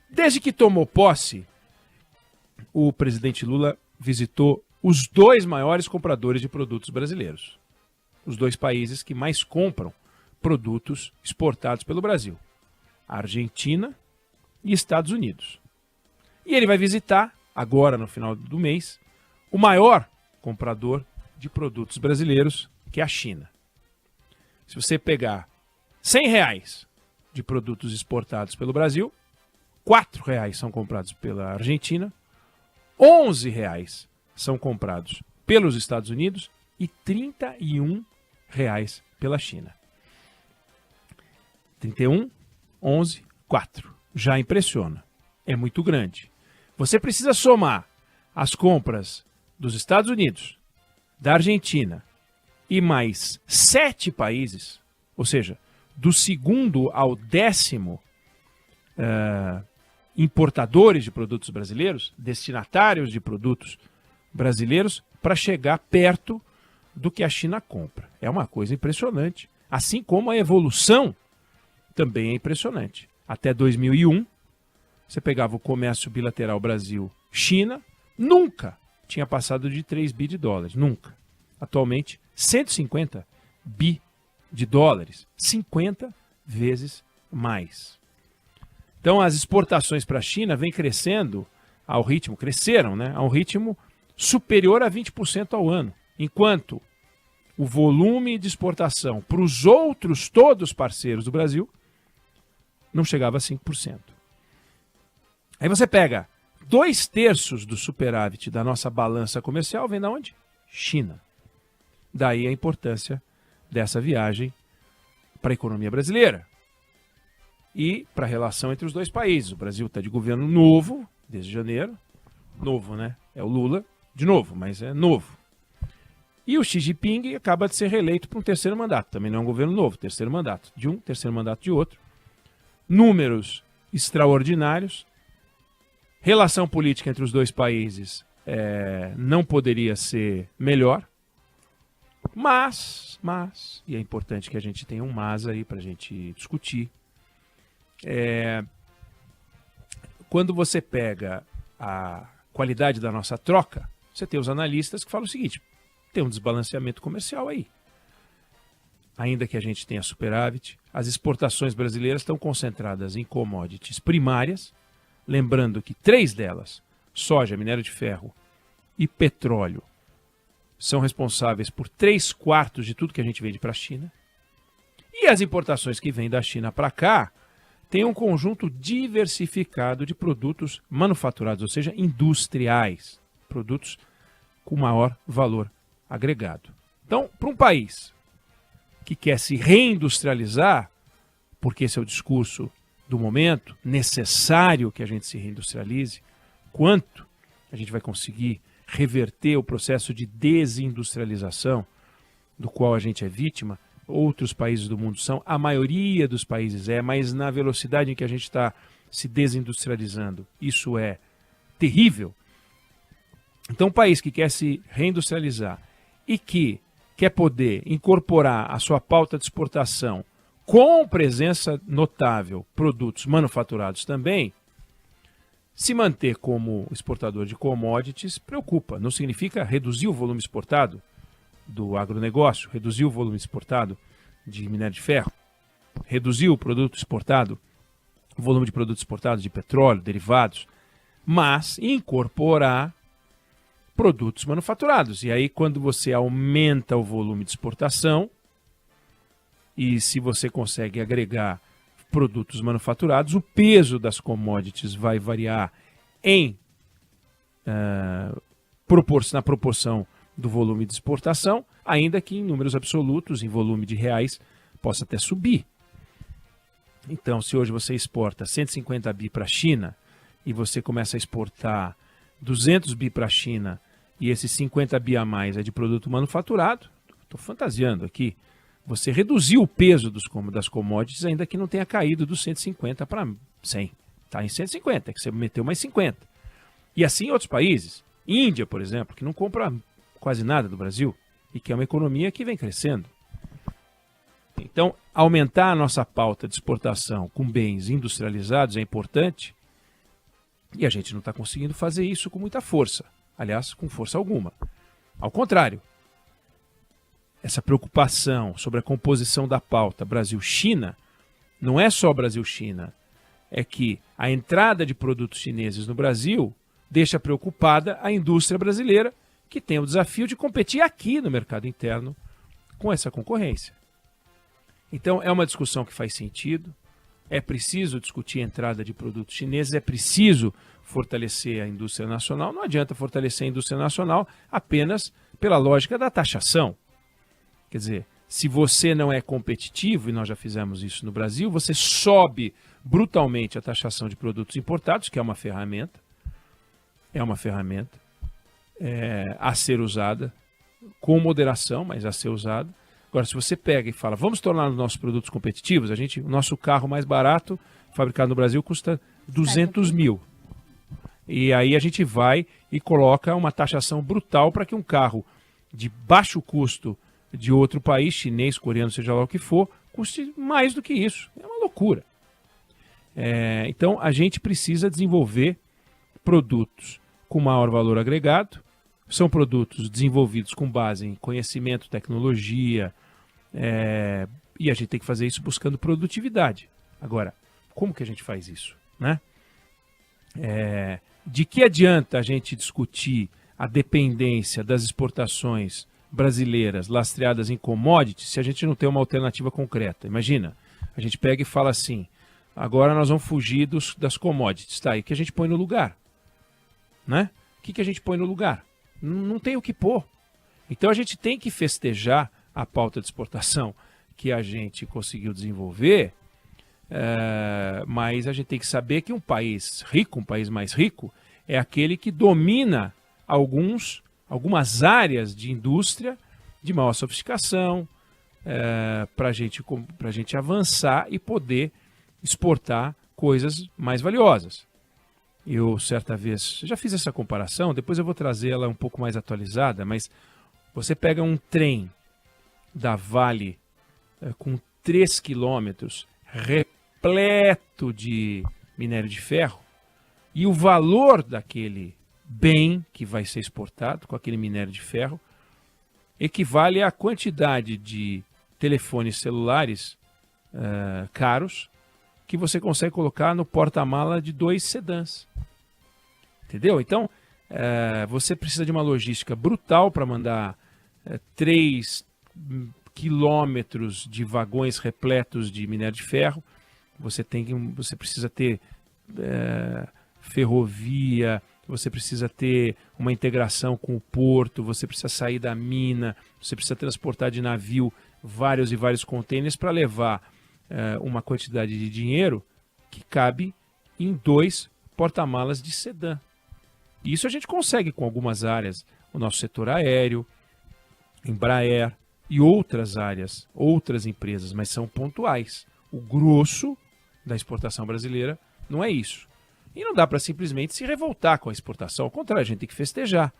Desde que tomou posse, o presidente Lula visitou os dois maiores compradores de produtos brasileiros. Os dois países que mais compram produtos exportados pelo Brasil. A Argentina e Estados Unidos. E ele vai visitar, agora no final do mês, o maior comprador de produtos brasileiros, que é a China. Se você pegar R$100 de produtos exportados pelo Brasil, R$4 são comprados pela Argentina, R$11 são comprados pelos Estados Unidos e R$31 pela China. 31, 11, 4. Já impressiona. É muito grande. Você precisa somar as compras dos Estados Unidos, da Argentina e mais 7 países, ou seja, do segundo ao 10º importadores de produtos brasileiros, destinatários de produtos brasileiros, para chegar perto do que a China compra. É uma coisa impressionante. Assim como a evolução também é impressionante. Até 2001, você pegava o comércio bilateral Brasil-China, nunca tinha passado de 3 bi de dólares. Nunca. Atualmente, 150 bi de dólares. 50 vezes mais. Então, as exportações para a China vêm crescendo ao ritmo, cresceram, né, a um ritmo superior a 20% ao ano. Enquanto o volume de exportação para os outros, todos parceiros do Brasil, não chegava a 5%. Aí você pega 2/3 do superávit da nossa balança comercial, vem da onde? China. Daí a importância dessa viagem para a economia brasileira e para a relação entre os dois países. O Brasil está de governo novo, desde janeiro. Novo, né? É o Lula, de novo, mas é novo. E o Xi Jinping acaba de ser reeleito para um terceiro mandato. Também não é um governo novo, terceiro mandato de um, terceiro mandato de outro. Números extraordinários. Relação política entre os dois países não poderia ser melhor. Mas, e é importante que a gente tenha um mas aí para a gente discutir. Quando você pega a qualidade da nossa troca, você tem os analistas que falam o seguinte: tem um desbalanceamento comercial aí. Ainda que a gente tenha superávit, as exportações brasileiras estão concentradas em commodities primárias, lembrando que 3 delas, soja, minério de ferro e petróleo, são responsáveis por 3/4 de tudo que a gente vende para a China. E as importações que vêm da China para cá têm um conjunto diversificado de produtos manufaturados, ou seja, industriais, produtos com maior valor agregado. Então, para um país que quer se reindustrializar, porque esse é o discurso do momento, necessário que a gente se reindustrialize, quanto a gente vai conseguir reverter o processo de desindustrialização do qual a gente é vítima, outros países do mundo são, a maioria dos países mas na velocidade em que a gente está se desindustrializando, isso é terrível. Então, um país que quer se reindustrializar e que quer poder incorporar a sua pauta de exportação com presença notável, produtos manufaturados também, se manter como exportador de commodities preocupa. Não significa reduzir o volume exportado do agronegócio, reduzir o volume exportado de minério de ferro, reduzir o produto exportado, o volume de produtos exportados de petróleo, derivados, mas incorporar produtos manufaturados. E aí, quando você aumenta o volume de exportação, e se você consegue agregar produtos manufaturados, o peso das commodities vai variar na proporção do volume de exportação, ainda que em números absolutos, em volume de reais, possa até subir. Então, se hoje você exporta 150 bi para a China e você começa a exportar 200 bi para a China e esses 50 bi a mais é de produto manufaturado, estou fantasiando aqui, você reduziu o peso das commodities, ainda que não tenha caído dos 150 para 100. Está em 150, é que você meteu mais 50. E assim em outros países. Índia, por exemplo, que não compra quase nada do Brasil e que é uma economia que vem crescendo. Então, aumentar a nossa pauta de exportação com bens industrializados é importante e a gente não está conseguindo fazer isso com muita força. Aliás, com força alguma. Ao contrário, essa preocupação sobre a composição da pauta Brasil-China não é só Brasil-China, é que a entrada de produtos chineses no Brasil deixa preocupada a indústria brasileira, que tem o desafio de competir aqui no mercado interno com essa concorrência. Então, é uma discussão que faz sentido, é preciso discutir a entrada de produtos chineses, é preciso fortalecer a indústria nacional. Não adianta fortalecer a indústria nacional apenas pela lógica da taxação. Quer dizer, se você não é competitivo, e nós já fizemos isso no Brasil, você sobe brutalmente a taxação de produtos importados, que é uma ferramenta a ser usada com moderação, mas a ser usada. Agora, se você pega e fala, vamos tornar os nossos produtos competitivos, o nosso carro mais barato, fabricado no Brasil, custa 200 mil. E aí a gente vai e coloca uma taxação brutal para que um carro de baixo custo de outro país, chinês, coreano, seja lá o que for, custe mais do que isso. É uma loucura. Então, a gente precisa desenvolver produtos com maior valor agregado. São produtos desenvolvidos com base em conhecimento, tecnologia, e a gente tem que fazer isso buscando produtividade. Agora, como que a gente faz isso, né? De que adianta a gente discutir a dependência das exportações brasileiras lastreadas em commodities se a gente não tem uma alternativa concreta? Imagina, a gente pega e fala assim, agora nós vamos fugir das commodities, tá? E o que a gente põe no lugar? Né? O que a gente põe no lugar? Não tem o que pôr. Então a gente tem que festejar a pauta de exportação que a gente conseguiu desenvolver, mas a gente tem que saber que um país rico, um país mais rico, é aquele que domina algumas áreas de indústria de maior sofisticação, para a gente avançar e poder exportar coisas mais valiosas. Eu, certa vez, já fiz essa comparação, depois eu vou trazer ela um pouco mais atualizada, mas você pega um trem da Vale com 3 quilômetros, repleto de minério de ferro, e o valor daquele bem que vai ser exportado com aquele minério de ferro equivale à quantidade de telefones celulares caros que você consegue colocar no porta-mala de 2 sedãs. Entendeu? Então, você precisa de uma logística brutal para mandar 3 quilômetros de vagões repletos de minério de ferro. Você precisa ter ferrovia, você precisa ter uma integração com o porto, você precisa sair da mina, você precisa transportar de navio vários e vários contêineres para levar uma quantidade de dinheiro que cabe em 2 porta-malas de sedã. Isso a gente consegue com algumas áreas, o nosso setor aéreo, Embraer e outras áreas, outras empresas, mas são pontuais. O grosso da exportação brasileira não é isso. E não dá para simplesmente se revoltar com a exportação, ao contrário, a gente tem que festejar.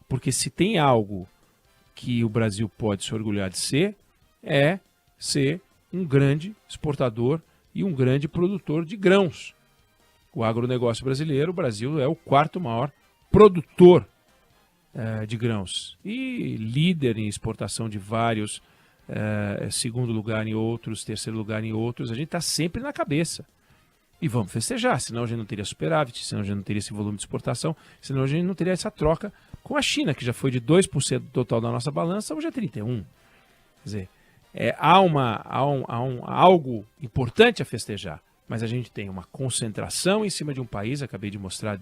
Porque se tem algo que o Brasil pode se orgulhar de ser, é ser um grande exportador e um grande produtor de grãos. O agronegócio brasileiro, o Brasil é o 4º maior produtor de grãos e líder em exportação de vários, segundo lugar em outros, terceiro lugar em outros. A gente está sempre na cabeça. E vamos festejar, senão a gente não teria superávit, senão a gente não teria esse volume de exportação, senão a gente não teria essa troca com a China, que já foi de 2% do total da nossa balança, hoje é 31%. Quer dizer, há algo importante a festejar, mas a gente tem uma concentração em cima de um país, acabei de mostrar,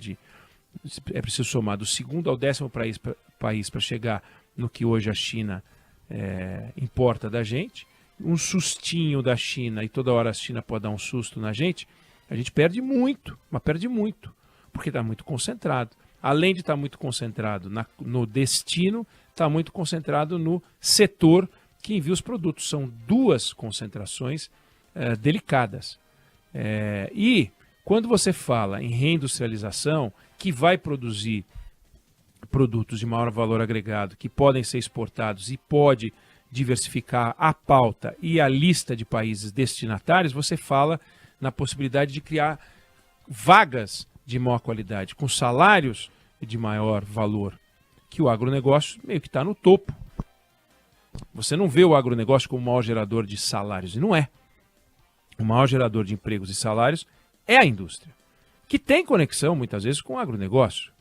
é preciso somar do 2º ao 10º país para chegar no que hoje a China importa da gente. Um sustinho da China, e toda hora a China pode dar um susto na gente, a gente perde muito, mas perde muito, porque está muito concentrado. Além de estar muito concentrado no destino, está muito concentrado no setor que envia os produtos. São 2 concentrações delicadas. E quando você fala em reindustrialização, que vai produzir produtos de maior valor agregado, que podem ser exportados e pode diversificar a pauta e a lista de países destinatários, você fala na possibilidade de criar vagas de maior qualidade, com salários de maior valor, que o agronegócio meio que está no topo. Você não vê o agronegócio como o maior gerador de salários, e não é. O maior gerador de empregos e salários é a indústria, que tem conexão, muitas vezes, com o agronegócio.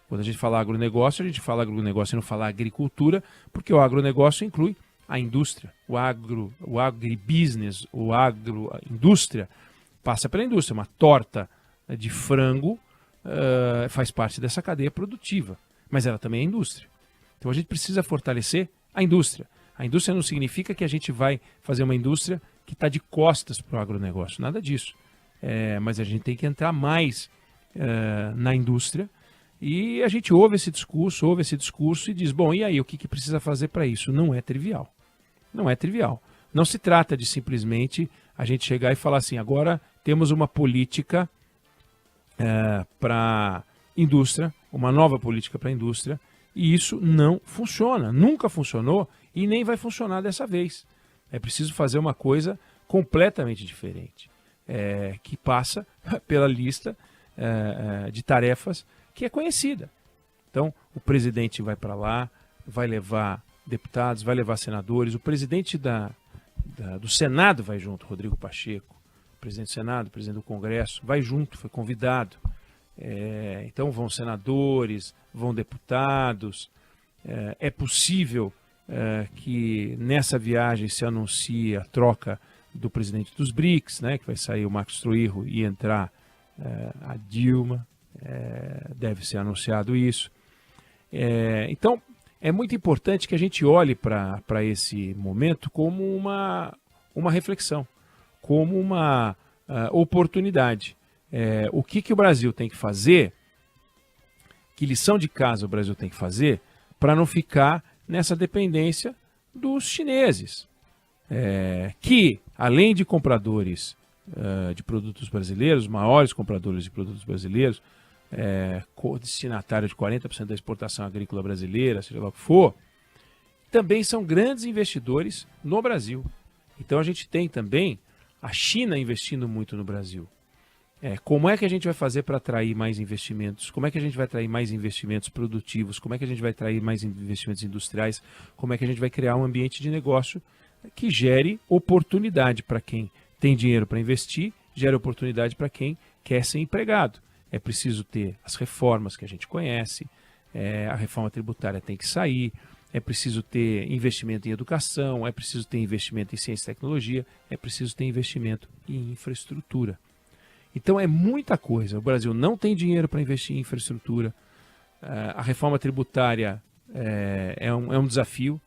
Quando a gente fala agronegócio, a gente fala agronegócio e não fala agricultura, porque o agronegócio inclui a indústria, o agribusiness, a indústria passa pela indústria. Uma torta de frango faz parte dessa cadeia produtiva, mas ela também é indústria. Então a gente precisa fortalecer a indústria. A indústria não significa que a gente vai fazer uma indústria que está de costas para o agronegócio, nada disso. Mas a gente tem que entrar mais na indústria, e a gente ouve esse discurso e diz, bom, e aí, o que precisa fazer para isso? Não é trivial. Não é trivial. Não se trata de simplesmente a gente chegar e falar assim, agora temos uma política para a indústria, uma nova política para a indústria, e isso não funciona. Nunca funcionou e nem vai funcionar dessa vez. É preciso fazer uma coisa completamente diferente, que passa pela lista de tarefas que é conhecida. Então, o presidente vai para lá, vai levar deputados, vai levar senadores, o presidente do Senado vai junto, Rodrigo Pacheco, presidente do Senado, presidente do Congresso, vai junto, foi convidado. Então vão senadores, vão deputados. É possível que nessa viagem se anuncie a troca do presidente dos BRICS, né, que vai sair o Marcos Troirro e entrar a Dilma. Deve ser anunciado isso. Então, é muito importante que a gente olhe para esse momento como uma reflexão, como uma oportunidade. O que o Brasil tem que fazer, que lição de casa o Brasil tem que fazer para não ficar nessa dependência dos chineses, que, além de compradores de produtos brasileiros, maiores compradores de produtos brasileiros, destinatário de 40% da exportação agrícola brasileira, seja lá o que for, também são grandes investidores no Brasil. Então a gente tem também a China investindo muito no Brasil. Como é que a gente vai fazer para atrair mais investimentos? Como é que a gente vai atrair mais investimentos produtivos? Como é que a gente vai atrair mais investimentos industriais? Como é que a gente vai criar um ambiente de negócio que gere oportunidade para quem tem dinheiro para investir, gere oportunidade para quem quer ser empregado? É preciso ter as reformas que a gente conhece, a reforma tributária tem que sair, é preciso ter investimento em educação, é preciso ter investimento em ciência e tecnologia, é preciso ter investimento em infraestrutura. Então é muita coisa. O Brasil não tem dinheiro para investir em infraestrutura. A reforma tributária é um desafio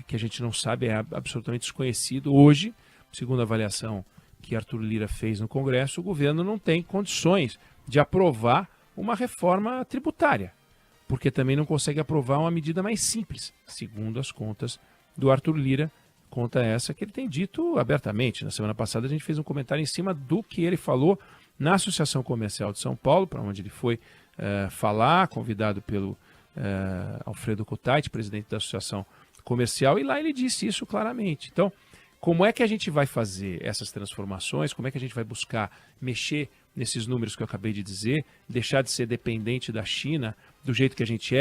que a gente não sabe, é absolutamente desconhecido. Hoje, segundo a avaliação que Arthur Lira fez no Congresso, o governo não tem condições de aprovar uma reforma tributária, porque também não consegue aprovar uma medida mais simples, segundo as contas do Arthur Lira, conta essa que ele tem dito abertamente. Na semana passada a gente fez um comentário em cima do que ele falou na Associação Comercial de São Paulo, para onde ele foi falar, convidado pelo Alfredo Kutait, presidente da Associação Comercial, e lá ele disse isso claramente. Então, como é que a gente vai fazer essas transformações? Como é que a gente vai buscar mexer nesses números que eu acabei de dizer, deixar de ser dependente da China do jeito que a gente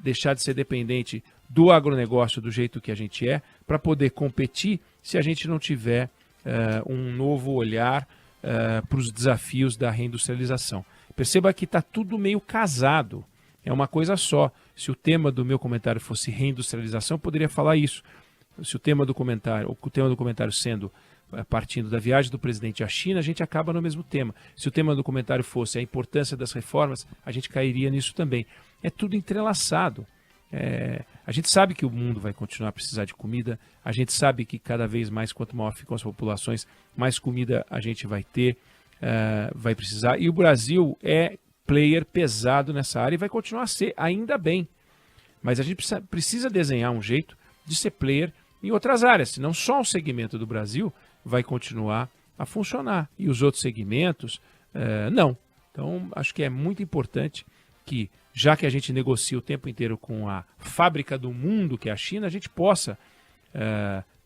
deixar de ser dependente do agronegócio do jeito que a gente para poder competir se a gente não tiver um novo olhar para os desafios da reindustrialização. Perceba que está tudo meio casado, é uma coisa só. Se o tema do meu comentário fosse reindustrialização, eu poderia falar isso. Se o tema do comentário sendo partindo da viagem do presidente à China, a gente acaba no mesmo tema. Se o tema do comentário fosse a importância das reformas, a gente cairia nisso também. É tudo entrelaçado. A gente sabe que o mundo vai continuar a precisar de comida, a gente sabe que cada vez mais, quanto maior ficam as populações, mais comida a gente vai ter, vai precisar. E o Brasil é player pesado nessa área e vai continuar a ser, ainda bem. Mas a gente precisa desenhar um jeito de ser player em outras áreas, senão só um segmento do Brasil vai continuar a funcionar e os outros segmentos não. Então, acho que é muito importante que, já que a gente negocia o tempo inteiro com a fábrica do mundo, que é a China, a gente possa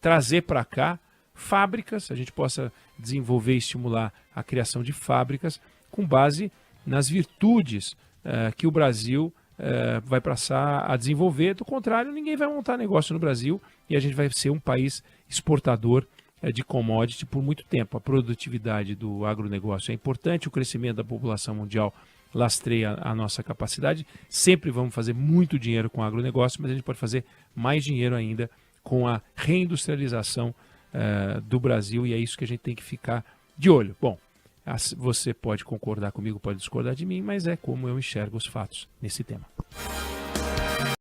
trazer para cá fábricas, a gente possa desenvolver e estimular a criação de fábricas com base nas virtudes que o Brasil vai passar a desenvolver. Do contrário, ninguém vai montar negócio no Brasil e a gente vai ser um país exportador de commodity por muito tempo. A produtividade do agronegócio é importante, o crescimento da população mundial lastreia a nossa capacidade. Sempre vamos fazer muito dinheiro com o agronegócio, mas a gente pode fazer mais dinheiro ainda com a reindustrialização do Brasil, e é isso que a gente tem que ficar de olho. Bom, você pode concordar comigo, pode discordar de mim, mas é como eu enxergo os fatos nesse tema.